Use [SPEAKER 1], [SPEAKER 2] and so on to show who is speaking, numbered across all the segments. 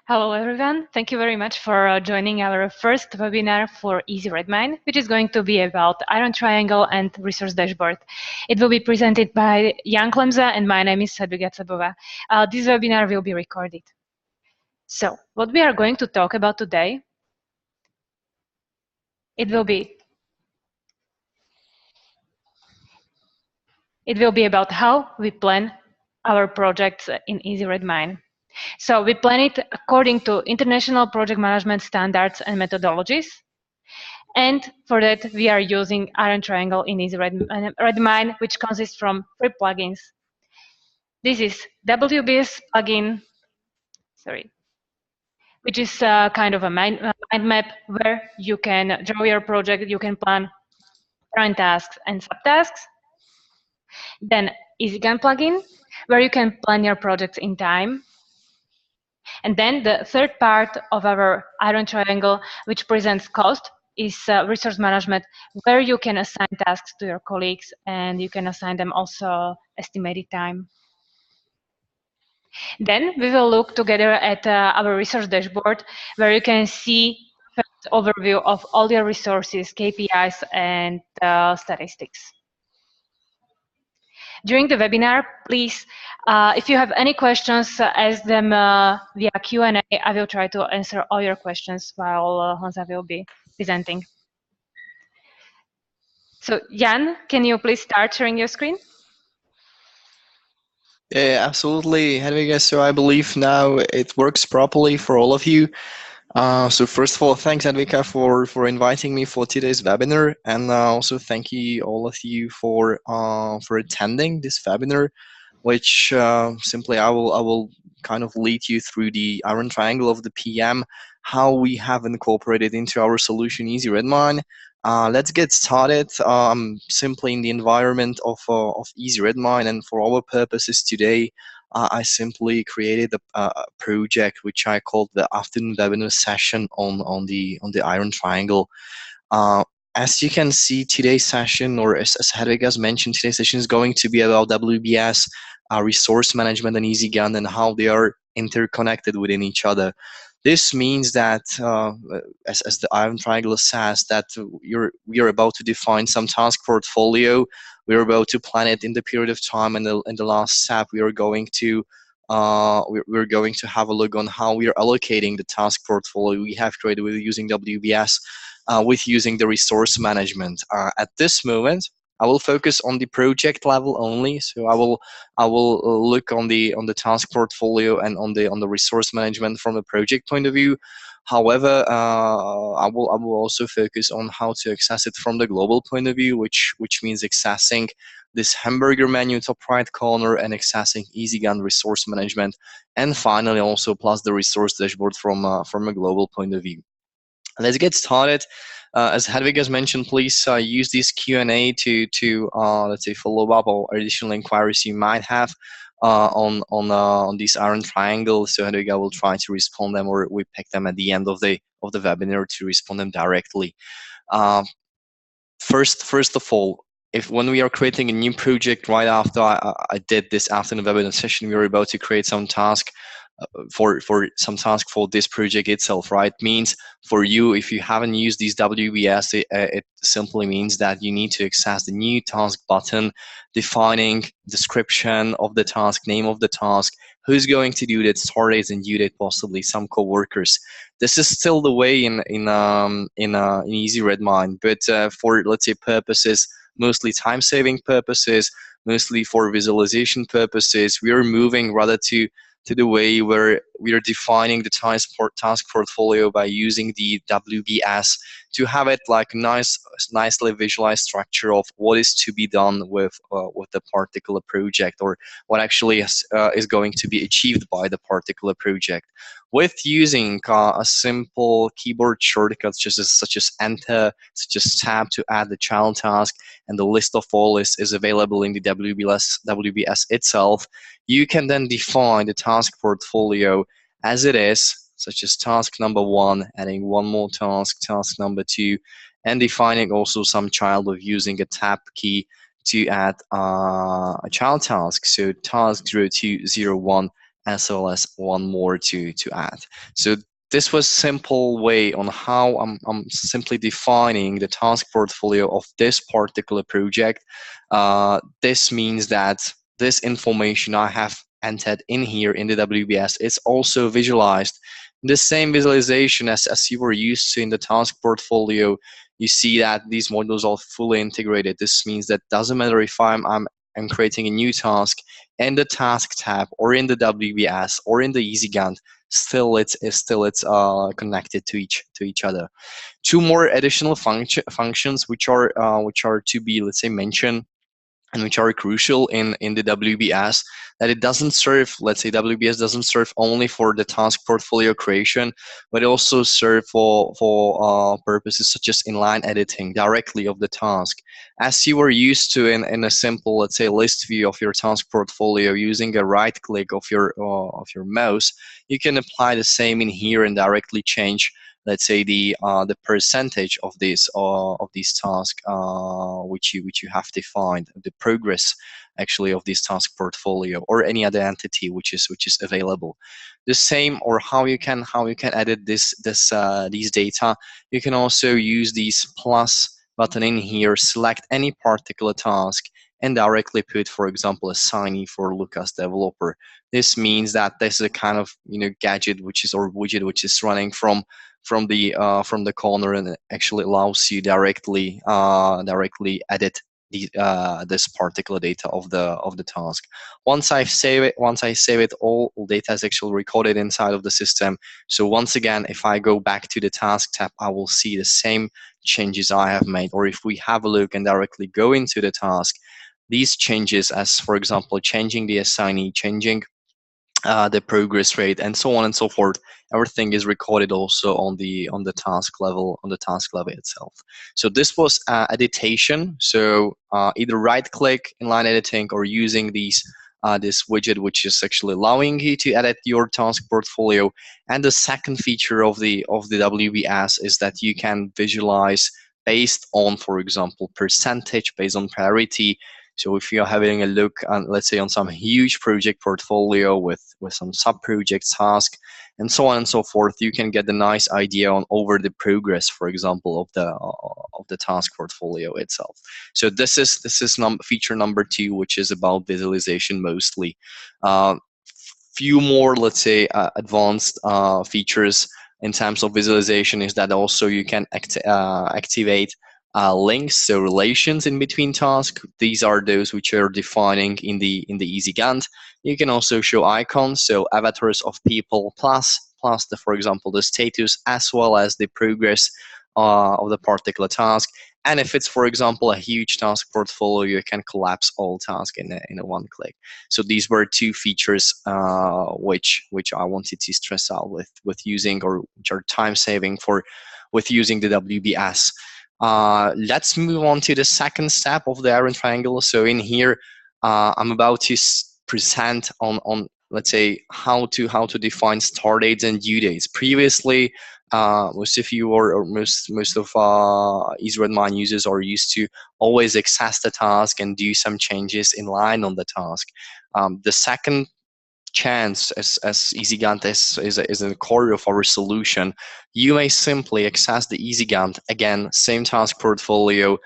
[SPEAKER 1] Hello, everyone. Thank you very much for joining our first webinar for Easy8 Webinar, which is going to be about Iron Triangle and Resource Dashboard. It will be presented by Jan Klemza, and my name is Sadviga Cabova. This webinar will be recorded. So, what we are going to talk about today, it will be about how we plan our projects in Easy8 Webinar. So we plan it according to international project management standards and methodologies. And for that, we are using Iron Triangle in Easy8 Webinar, which consists from 3 plugins. This is WBS plugin, which is kind of a mind map where you can draw your project, you can plan current tasks and subtasks. Then EasyGun plugin, where you can plan your projects in time. And then the third part of our Iron Triangle, which presents cost, is resource management, where you can assign tasks to your colleagues and you can assign them also estimated time. Then we will look together at our resource dashboard, where you can see an overview of all your resources, KPIs, and statistics. During the webinar, please, if you have any questions, ask them via Q&A. I will try to answer all your questions while Hansa will be presenting. So Jan, can you please start sharing your screen?
[SPEAKER 2] Yeah, absolutely, Hedvig. So I believe now it works properly for all of you. So first of all, thanks, Hedvika, for inviting me for today's webinar, and also thank you all of you for attending this webinar, which simply I will kind of lead you through the Iron Triangle of the PM, how we have incorporated into our solution Easy8 Let's get started. Simply in the environment of Easy8, and for our purposes today, I simply created a project which I called the afternoon webinar session on the Iron Triangle. As you can see, today's session, or as Hedvig has mentioned, today's session is going to be about WBS, resource management, and EasyGun, and how they are interconnected within each other. This means that, as the Iron Triangle says, that we are about to define some task portfolio. We are about to plan it in the period of time, and in the last step, we are going to we're going to have a look on how we are allocating the task portfolio we have created with using WBS, with using the resource management. At this moment, I will focus on the project level only. So I will look on the task portfolio and on the resource management from a project point of view. However, I will also focus on how to access it from the global point of view, which means accessing this hamburger menu top right corner and accessing EasyGun resource management, and finally also plus the resource dashboard from a global point of view. Let's get started. As Hedvig has mentioned, please use this Q&A to let's say follow up or additional inquiries you might have on these Iron Triangle. So Hedvig will try to respond them, or we pick them at the end of the webinar to respond them directly. First of all, when we are creating a new project, right after I did this afternoon webinar session, we were about to create some task for some task for this project itself, right? Means for you, if you haven't used these WBS, it simply means that you need to access the new task button, defining description of the task, name of the task, who's going to do that, start date and due date, possibly some co-workers. This is still the way in Easy8, but for, let's say, purposes, mostly time-saving purposes, mostly for visualization purposes, we are moving rather to the way where we are defining the task portfolio by using the WBS to have it like nicely visualized structure of what is to be done with the particular project, or what actually is going to be achieved by the particular project. With using a simple keyboard shortcut such as Enter, such as Tab to add the child task, and the list of all is available in the WBS itself, you can then define the task portfolio as it is, such as task number 1, adding one more task number 2, and defining also some child of using a tab key to add a child task. So task 0201 as well as one more to add. So this was simple way on how I'm simply defining the task portfolio of this particular project. This means that this information I have entered in here in the WBS is also visualized. The same visualization as you were used to in the task portfolio. You see that these modules are fully integrated. This means that doesn't matter if I'm creating a new task in the task tab or in the WBS or in the EasyGant, still it's connected to each other. Two more additional functions which are to be, let's say, mentioned and which are crucial in the WBS, that it doesn't serve, let's say, WBS doesn't serve only for the task portfolio creation, but it also serve for purposes such as inline editing directly of the task. As you were used to in a simple, let's say, list view of your task portfolio using a right click of your mouse, you can apply the same in here and directly change, let's say, the percentage of these tasks which you have defined, the progress actually of this task portfolio or any other entity which is available. The same, or how you can edit these data. You can also use these plus button in here, select any particular task, and directly put, for example, assignee for Lucas developer. This means that this is a kind of gadget or widget which is running from the corner, and it actually allows you directly edit this particular data of the task. Once I save it, all data is actually recorded inside of the system. So once again, if I go back to the task tab, I will see the same changes I have made. Or if we have a look and directly go into the task, these changes, as for example changing the assignee, changing the progress rate, and so on and so forth, everything is recorded also on the task level itself. So this was editation. So either right click inline editing or using this widget which is actually allowing you to edit your task portfolio. And the second feature of the WBS is that you can visualize based on, for example, percentage, based on priority. So if you're having a look on, let's say, on some huge project portfolio with some sub-project task and so on and so forth, you can get a nice idea on over the progress, for example, of the task portfolio itself. So this is feature number 2, which is about visualization mostly. Few more, let's say, advanced features in terms of visualization is that also you can activate links, so relations in between tasks. These are those which are defining in the EasyGant. You can also show icons, so avatars of people plus the, for example, the status as well as the progress of the particular task. And if it's, for example, a huge task portfolio, you can collapse all tasks in a one click. So these were 2 features which I wanted to stress out with using, or which are time saving with using the WBS. Let's move on to the second step of the iron triangle. So in here, I'm about to present on let's say how to define start dates and due dates. Previously, most of you or most of Easy8 users are used to always access the task and do some changes in line on the task. The second chance, as EasyGant is a core of our solution, you may simply access the EasyGant. Again, same task portfolio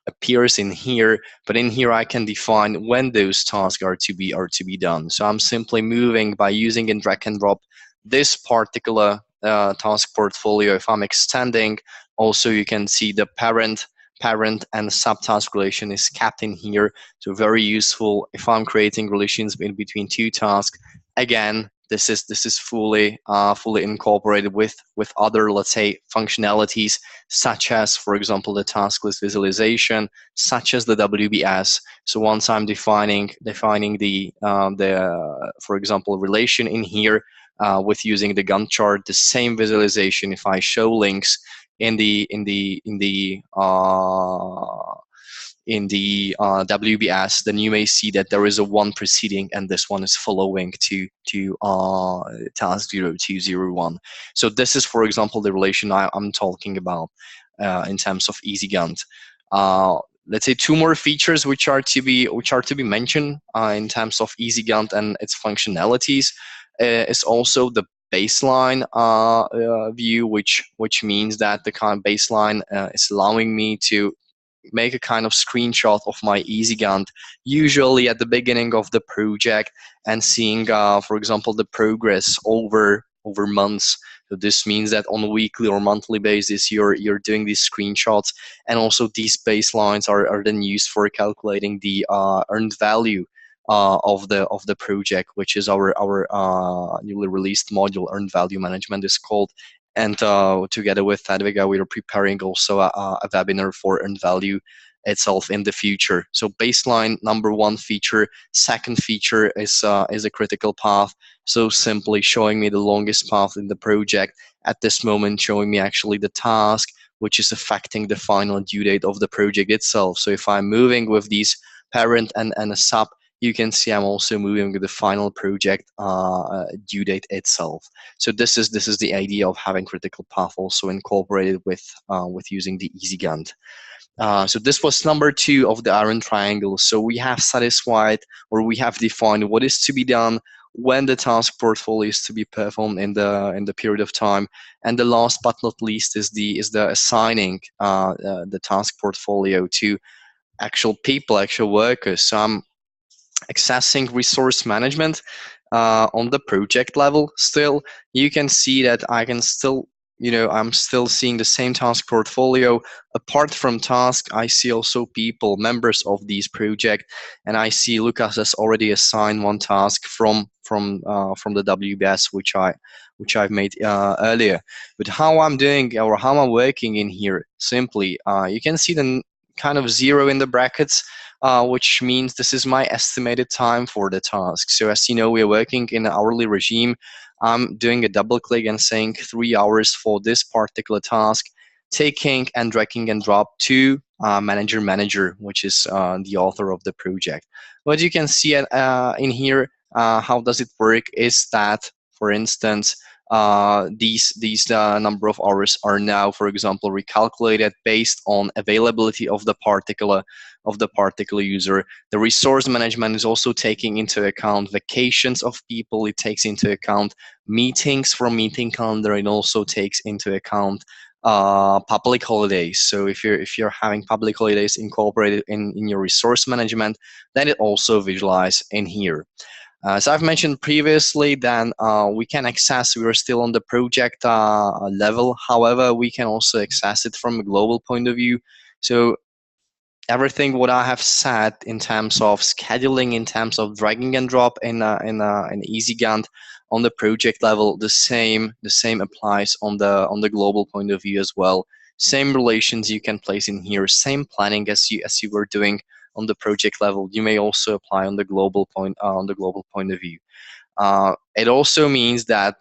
[SPEAKER 2] appears in here, but in here I can define when those tasks are to be done. So I'm simply moving by using and drag and drop this particular task portfolio. If I'm extending, also you can see the parent and subtask relation is kept in here. So very useful if I'm creating relations in between 2 tasks. Again, this is fully incorporated with other, let's say, functionalities, such as, for example, the task list visualization, such as the WBS. So once I'm defining the for example, relation in here with using the Gantt chart, the same visualization, if I show links in the WBS, then you may see that there is a one preceding and this one is following to task 0201. So this is, for example, the relation I'm talking about in terms of EasyGant. let's say two more features which are to be mentioned in terms of Easy Gantt and its functionalities is also the baseline view, which means that the kind of baseline is allowing me to make a kind of screenshot of my Easy Gantt, usually at the beginning of the project, and seeing, for example, the progress over months. So this means that on a weekly or monthly basis, you're doing these screenshots, and also these baselines are then used for calculating the earned value of the project, which is our newly released module. Earned value management is called. And together with Advega, we are preparing also a webinar for earned value itself in the future. So baseline, number one feature. Second feature is a critical path. So simply showing me the longest path in the project at this moment, showing me actually the task which is affecting the final due date of the project itself. So if I'm moving with these parent and a sub, you can see I'm also moving with the final project due date itself. So this is the idea of having critical path also incorporated with using the Easy Gantt. So this was number two of the iron triangle. So we have satisfied, or we have defined what is to be done when the task portfolio is to be performed in the period of time. And the last but not least is the assigning the task portfolio to actual people, actual workers. So I'm accessing resource management on the project level. Still, you can see that I can still, I'm still seeing the same task portfolio. Apart from task, I see also people, members of these project, and I see Lucas has already assigned one task from the WBS, which I've made earlier. But how I'm doing, or how I'm working in here, simply, you can see the kind of zero in the brackets, which means this is my estimated time for the task. So as you know, we are working in an hourly regime. I'm doing a double click and saying 3 hours for this particular task, taking and dragging and drop to manager, which is the author of the project. What you can see in here, how does it work, is that, for instance, these number of hours are now, for example, recalculated based on availability of the particular user. The resource management is also taking into account vacations of people. It takes into account meetings from meeting calendar, and also takes into account public holidays. So if you're having public holidays incorporated in your resource management, then it also visualize in here. As I've mentioned previously, then we can access, we are still on the project level. However, we can also access it from a global point of view. So everything what I have said in terms of scheduling, in terms of dragging and drop in Easy Gantt on the project level, the same applies on the global point of view as well. Same relations you can place in here, same planning as you were doing on the project level, you may also apply on the global point of view. It also means that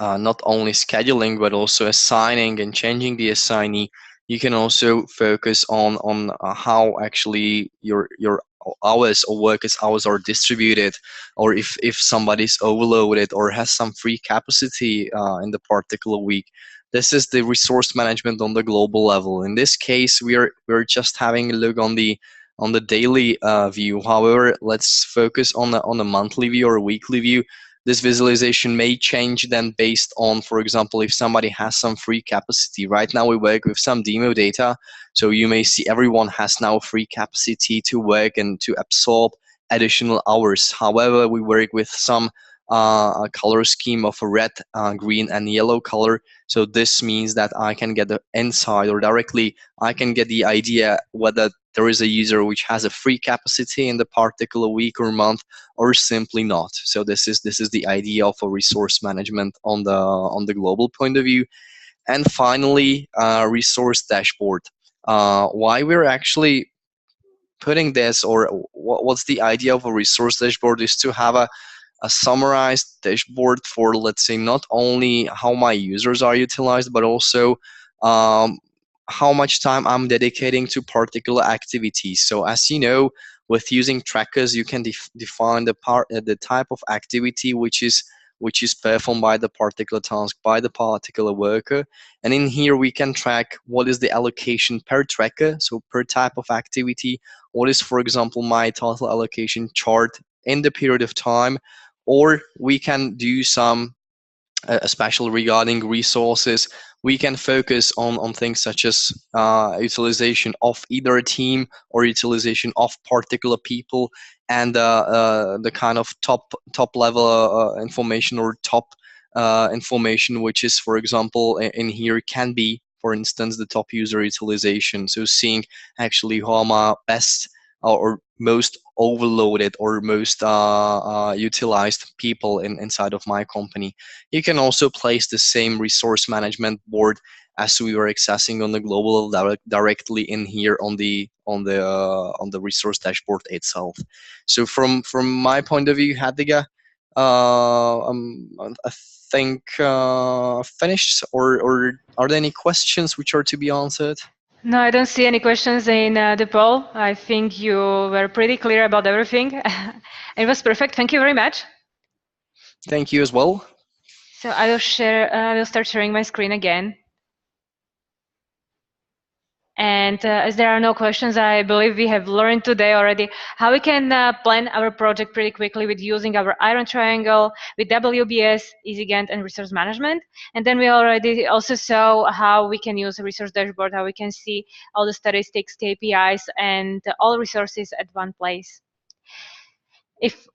[SPEAKER 2] not only scheduling but also assigning and changing the assignee, you can also focus on how actually your hours or workers hours are distributed, or if somebody's overloaded or has some free capacity in the particular week. This is the resource management on the global level. In this case, we're just having a look on the daily view. However, let's focus on the monthly view or weekly view. This visualization may change then based on, for example, if somebody has some free capacity. Right now we work with some demo data, so you may see everyone has now free capacity to work and to absorb additional hours. However, we work with some color scheme of a red, green, and yellow color. So this means that I can get the insight, or directly I can get the idea whether there is a user which has a free capacity in the particular week or month, or simply not. So this is the idea of a resource management on the global point of view. And finally, resource dashboard. Why we're actually putting this, or what's the idea of a resource dashboard, is to have a summarized dashboard for, let's say, not only how my users are utilized, but also how much time I'm dedicating to particular activities. So as you know, with using trackers, you can define the type of activity which is which is performed by the particular task by the particular worker. And in here we can track what is the allocation per tracker, so per type of activity. What is, for example, my total allocation chart in the period of time, or we can do some especially regarding resources. We can focus on things such as utilization of either a team or utilization of particular people, and the kind of top level information or top information, which is, for example, in here can be, for instance, the top user utilization. So seeing actually who are my best or most overloaded or most utilized people inside of my company. You can also place the same resource management board as we were accessing on the global directly in here on the resource dashboard itself. So from my point of view, Hadviga, I think finished, or are there any questions which are to be answered?
[SPEAKER 1] No, I don't see any questions in the poll. I think you were pretty clear about everything. It was perfect. Thank you very much.
[SPEAKER 2] Thank you as well.
[SPEAKER 1] So I will share. I will start sharing my screen again. And as there are no questions, I believe we have learned today already how we can plan our project pretty quickly with using our iron triangle, with WBS, EasyGant, and resource management. And then we already also saw how we can use a resource dashboard, how we can see all the statistics, KPIs, and all resources at one place.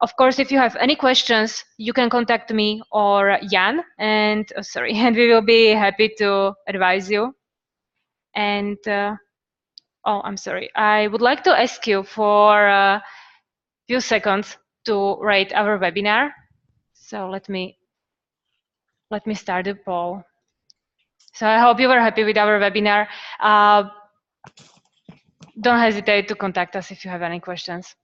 [SPEAKER 1] Of course, if you have any questions, you can contact me or Jan, and and we will be happy to advise you. And oh, I'm sorry. I would like to ask you for a few seconds to rate our webinar. So let me start the poll. So I hope you were happy with our webinar. Don't hesitate to contact us if you have any questions.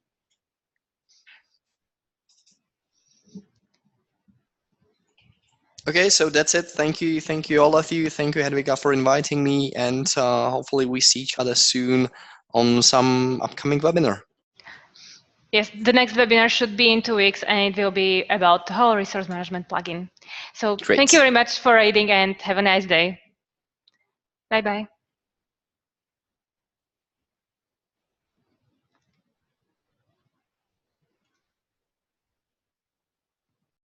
[SPEAKER 2] Okay, so that's it. Thank you all of you. Thank you, Hedvika, for inviting me, and hopefully we see each other soon on some upcoming webinar.
[SPEAKER 1] Yes, the next webinar should be in 2 weeks, and it will be about the whole resource management plugin. So
[SPEAKER 2] Great.
[SPEAKER 1] Thank you very much for reading, and have a nice day. Bye-bye.